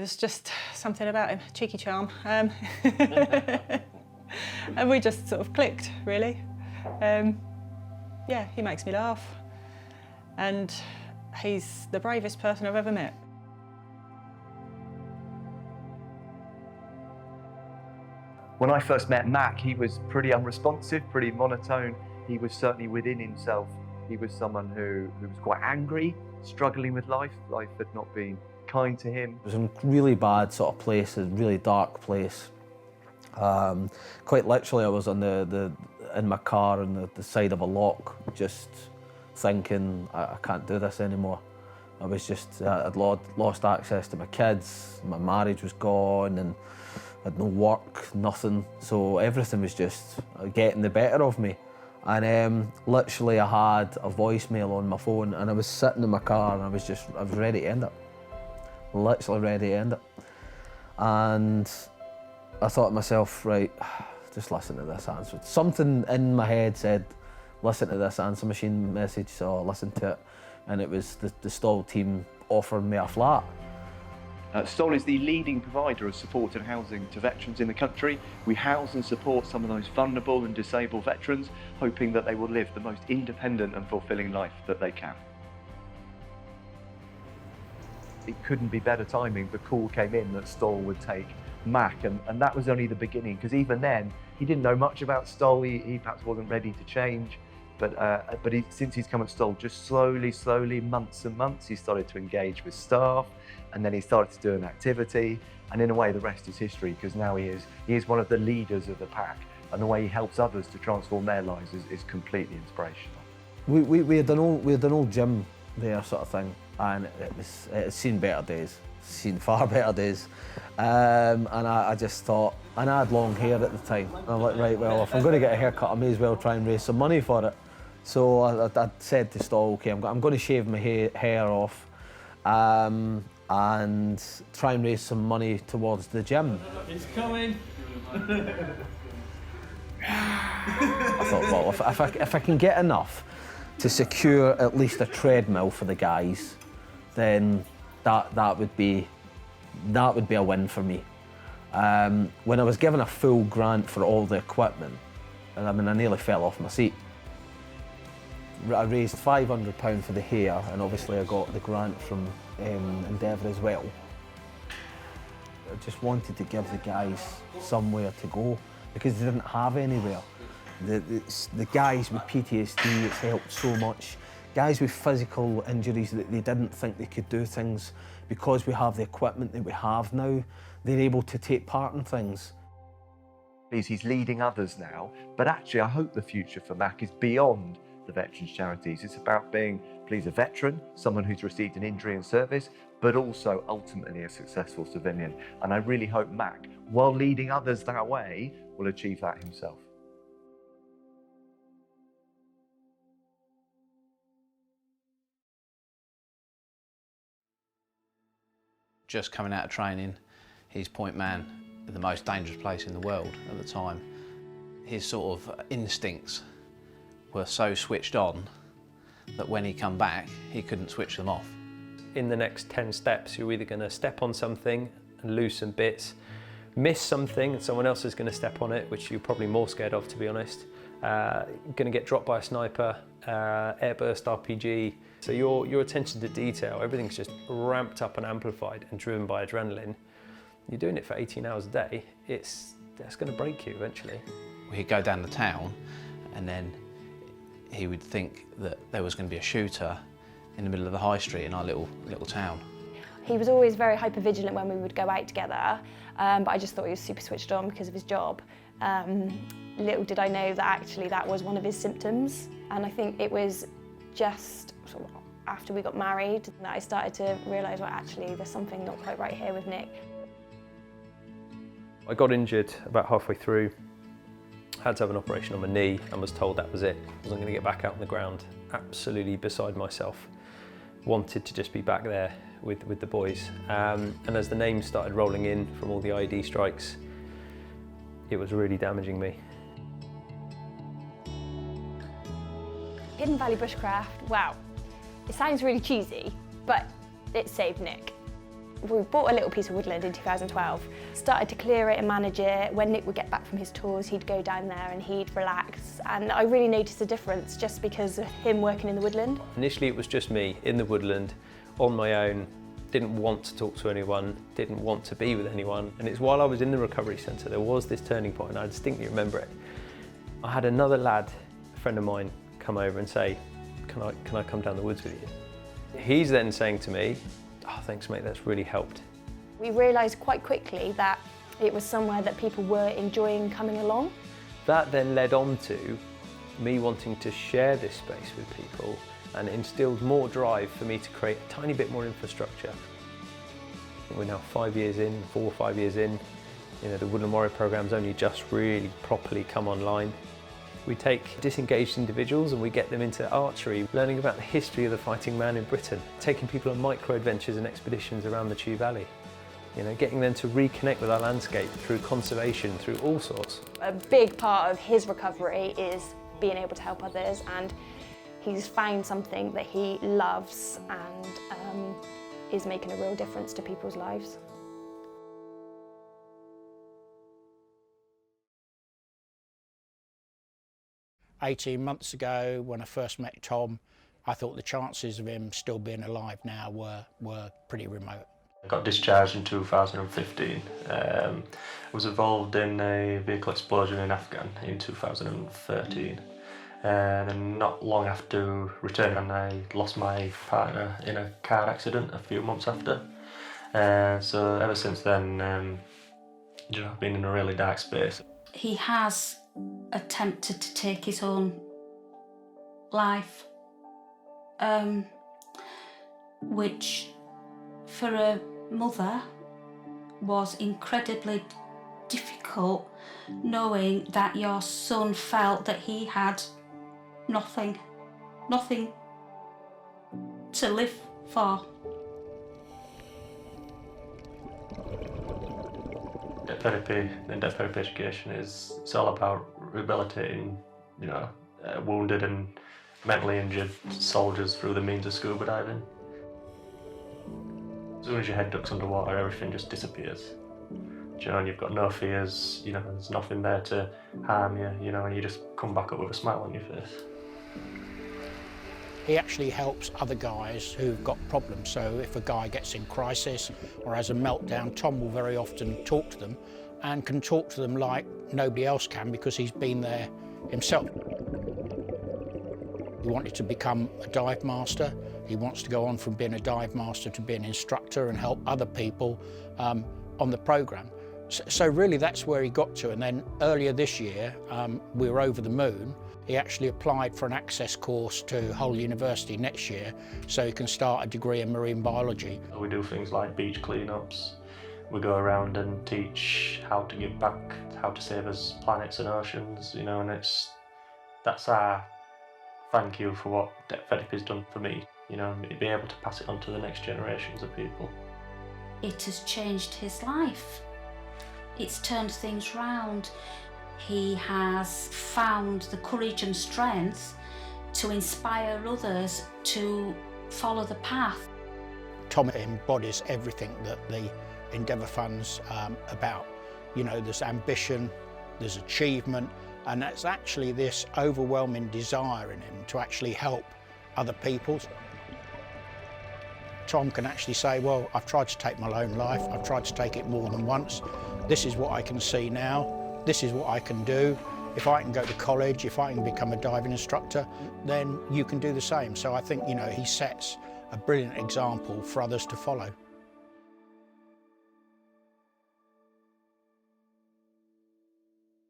There's just something about him, cheeky charm. And we just sort of clicked, really. Yeah, he makes me laugh. And he's the bravest person I've ever met. When I first met Mac, he was pretty unresponsive, pretty monotone. He was certainly within himself. He was someone who was quite angry, struggling with life. Life had not been kind to him. It was a really bad sort of place, a really dark place. Quite literally, I was on in my car on the side of a lock, just thinking, I can't do this anymore. I was just, I'd lost access to my kids, my marriage was gone, and I had no work, nothing. So everything was just getting the better of me. And literally I had a voicemail on my phone, and I was sitting in my car and I was ready to end it. Literally ready to end it. And I thought to myself, right, just listen to this answer. Something in my head said, listen to this answer machine message, so I listened to it. And it was the Stoll team offering me a flat. Stoll is the leading provider of supported housing to veterans in the country. We house and support some of those vulnerable and disabled veterans, hoping that they will live the most independent and fulfilling life that they can. It couldn't be better timing. The call came in that Stoll would take Mac, and that was only the beginning, because even then he didn't know much about Stoll. He perhaps wasn't ready to change, but since he's come at Stoll, just slowly, months and months, he started to engage with staff, and then he started to do an activity, and in a way the rest is history, because now he is one of the leaders of the pack, and the way he helps others to transform their lives is completely inspirational. We had an old gym there, sort of thing, and it's seen better days, seen far better days, and I just thought, and I had long hair at the time, and I'm like, right, well, if I'm going to get a haircut, I may as well try and raise some money for it. So I said to Stoll, okay, I'm going to shave my hair off, and try and raise some money towards the gym. He's coming. I thought, well, if I can get enough to secure at least a treadmill for the guys, then that would be a win for me. When I was given a full grant for all the equipment, and I mean, I nearly fell off my seat. I raised £500 for the hair, and obviously I got the grant from Endeavour as well. I just wanted to give the guys somewhere to go, because they didn't have anywhere. The guys with PTSD, it's helped so much. Guys with physical injuries that they didn't think they could do things, because we have the equipment that we have now, they're able to take part in things. He's leading others now, but actually I hope the future for Mac is beyond the veterans charities. It's about being, please, a veteran, someone who's received an injury in service, but also ultimately a successful civilian. And I really hope Mac, while leading others that way, will achieve that himself. Just coming out of training, he's point man in the most dangerous place in the world at the time. His sort of instincts were so switched on that when he come back, he couldn't switch them off. In the next 10 steps, you're either going to step on something and lose some bits, miss something and someone else is going to step on it, which you're probably more scared of, to be honest. Going to get dropped by a sniper, airburst RPG. So your attention to detail, everything's just ramped up and amplified and driven by adrenaline. You're doing it for 18 hours a day, that's going to break you eventually. He'd go down the town, and then he would think that there was going to be a shooter in the middle of the high street in our little town. He was always very hyper-vigilant when we would go out together, but I just thought he was super switched on because of his job. Little did I know that actually that was one of his symptoms, and I think it was just sort of after we got married that I started to realise, well, actually there's something not quite right here with Nick. I got injured about halfway through, had to have an operation on my knee, and was told that was it. I wasn't going to get back out on the ground. Absolutely beside myself. Wanted to just be back there with the boys. And as the names started rolling in from all the IED strikes, it was really damaging me. Hidden Valley Bushcraft, wow. It sounds really cheesy, but it saved Nick. We bought a little piece of woodland in 2012, started to clear it and manage it. When Nick would get back from his tours, he'd go down there and he'd relax. And I really noticed a difference just because of him working in the woodland. Initially it was just me in the woodland, on my own, didn't want to talk to anyone, didn't want to be with anyone. And it's while I was in the recovery centre, there was this turning point, and I distinctly remember it. I had another lad, a friend of mine, come over and say, can I come down the woods with you? He's then saying to me, oh, thanks mate, that's really helped. We realised quite quickly that it was somewhere that people were enjoying coming along. That then led on to me wanting to share this space with people, and it instilled more drive for me to create a tiny bit more infrastructure. We're now 5 years in, 4 or 5 years in. You know, the Woodland Warrior program's only just really properly come online. We take disengaged individuals and we get them into archery, learning about the history of the fighting man in Britain, taking people on micro-adventures and expeditions around the Chew Valley. You know, getting them to reconnect with our landscape through conservation, through all sorts. A big part of his recovery is being able to help others, and he's found something that he loves and is making a real difference to people's lives. "18 months ago, when I first met Tom, I thought the chances of him still being alive now were pretty remote. I got discharged in 2015. I was involved in a vehicle explosion in Afghan in 2013. And then not long after returning, I lost my partner in a car accident a few months after. So ever since then, I've been in a really dark space. He has attempted to take his own life, which for a mother was incredibly difficult, knowing that your son felt that he had nothing to live for. Therapy and therapy education it's all about rehabilitating, wounded and mentally injured soldiers through the means of scuba diving. As soon as your head ducks underwater, everything just disappears. And you've got no fears, there's nothing there to harm you, and you just come back up with a smile on your face. He actually helps other guys who've got problems, so if a guy gets in crisis or has a meltdown, Tom will very often talk to them and can talk to them like nobody else can because he's been there himself. He wanted to become a dive master. He wants to go on from being a dive master to being an instructor and help other people on the programme. So really that's where he got to, and then earlier this year we were over the moon. He actually applied for an access course to Hull University next year so he can start a degree in marine biology. We do things like beach cleanups. We go around and teach how to give back, how to save us planets and oceans, and that's our thank you for what Deptherapy's done for me, be able to pass it on to the next generations of people. It has changed his life. It's turned things round. He has found the courage and strength to inspire others to follow the path. Tom embodies everything that the Endeavour Fund's about. There's ambition, there's achievement, and that's actually this overwhelming desire in him to actually help other people. Tom can actually say, well, I've tried to take my own life, I've tried to take it more than once. This is what I can see now. This is what I can do. If I can go to college, if I can become a diving instructor, then you can do the same. So I think, he sets a brilliant example for others to follow.